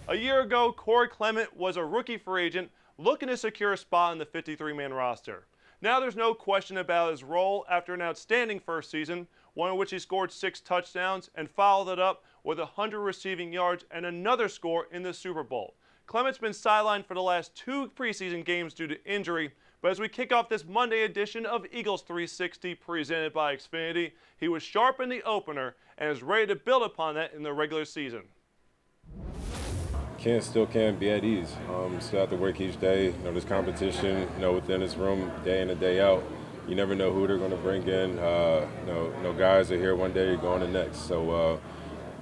A year ago, Corey Clement was a rookie free agent looking to secure a spot on the 53-man roster. Now there's no question about his role after an outstanding first season, one in which he scored 6 touchdowns and followed it up with 100 receiving yards and another score in the Super Bowl. Clement's been sidelined for the last 2 preseason games due to injury, but as we kick off this Monday edition of Eagles 360 presented by Xfinity, he was sharp in the opener and is ready to build upon that in the regular season. Still can't be at ease. Still have to work each day. There's competition, within this room, day in and day out. You never know who they're going to bring in. Guys are here one day, going the next. So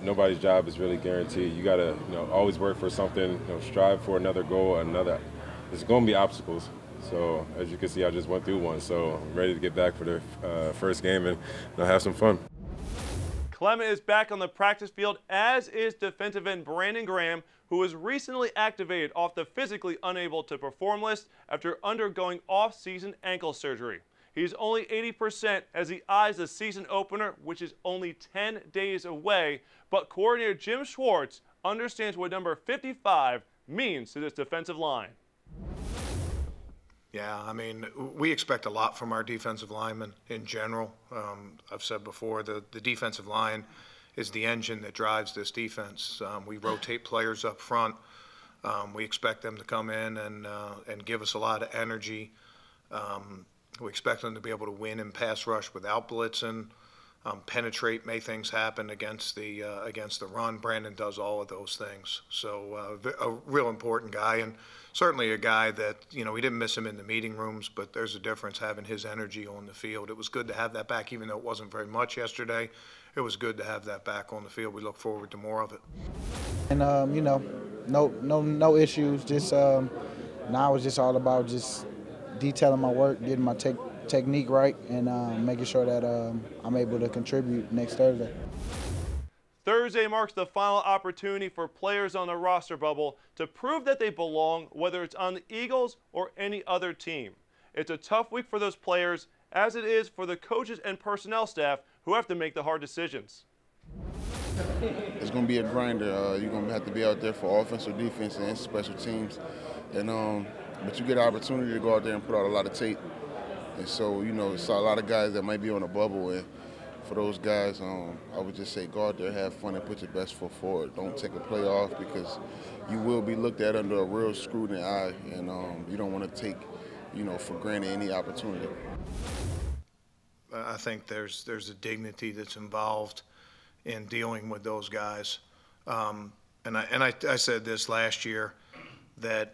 nobody's job is really guaranteed. You got to, always work for something. Strive for another goal, There's going to be obstacles. So as you can see, I just went through one. So I'm ready to get back for the first game and have some fun. Clement is back on the practice field, as is defensive end Brandon Graham, who was recently activated off the physically unable to perform list after undergoing off-season ankle surgery. He's only 80% as he eyes the season opener, which is only 10 days away, but coordinator Jim Schwartz understands what number 55 means to this defensive line. Yeah, I mean, we expect a lot from our defensive linemen in general. I've said before, the defensive line is the engine that drives this defense. We rotate players up front. We expect them to come in and give us a lot of energy. We expect them to be able to win in pass rush without blitzing, penetrate, make things happen against the run. Brandon does all of those things. So a real important guy, and certainly a guy that, we didn't miss him in the meeting rooms, but there's a difference having his energy on the field. It was good to have that back, even though it wasn't very much yesterday. It was good to have that back on the field. We look forward to more of it. And no issues. Just now it's just all about just detailing my work, getting my technique right, and making sure that I'm able to contribute next Thursday. Thursday marks the final opportunity for players on the roster bubble to prove that they belong, whether it's on the Eagles or any other team. It's a tough week for those players, as it is for the coaches and personnel staff who have to make the hard decisions. It's going to be a grinder. You're going to have to be out there for offense or defense and special teams. But you get an opportunity to go out there and put out a lot of tape. And so, it's a lot of guys that might be on a bubble. And for those guys, I would just say go out there, have fun, and put your best foot forward. Don't take a play off, because you will be looked at under a real scrutiny eye. And you don't want to take, for granted any opportunity. I think there's a dignity that's involved in dealing with those guys. And I said this last year, that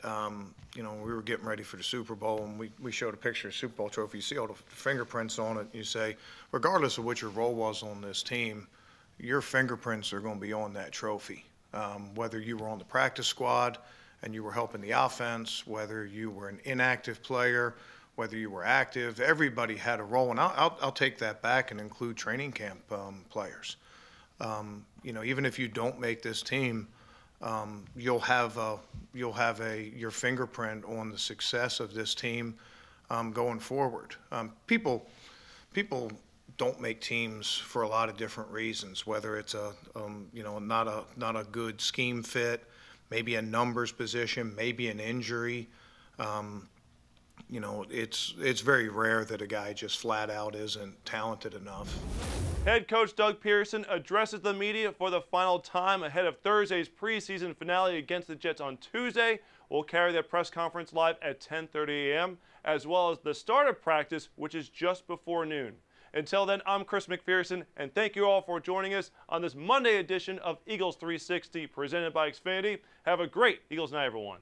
we were getting ready for the Super Bowl, and we showed a picture of the Super Bowl trophy. You see all the fingerprints on it. You say, regardless of what your role was on this team, your fingerprints are going to be on that trophy. Whether you were on the practice squad and you were helping the offense, whether you were an inactive player, whether you were active, everybody had a role. And I'll take that back and include training camp players. Even if you don't make this team, you'll have your fingerprint on the success of this team going forward. People don't make teams for a lot of different reasons, whether it's not a good scheme fit, maybe a numbers position, maybe an injury. It's very rare that a guy just flat out isn't talented enough. Head coach Doug Pearson addresses the media for the final time ahead of Thursday's preseason finale against the Jets on Tuesday. We'll carry their press conference live at 10:30 a.m., as well as the start of practice, which is just before noon. Until then, I'm Chris McPherson, and thank you all for joining us on this Monday edition of Eagles 360 presented by Xfinity. Have a great Eagles night, everyone.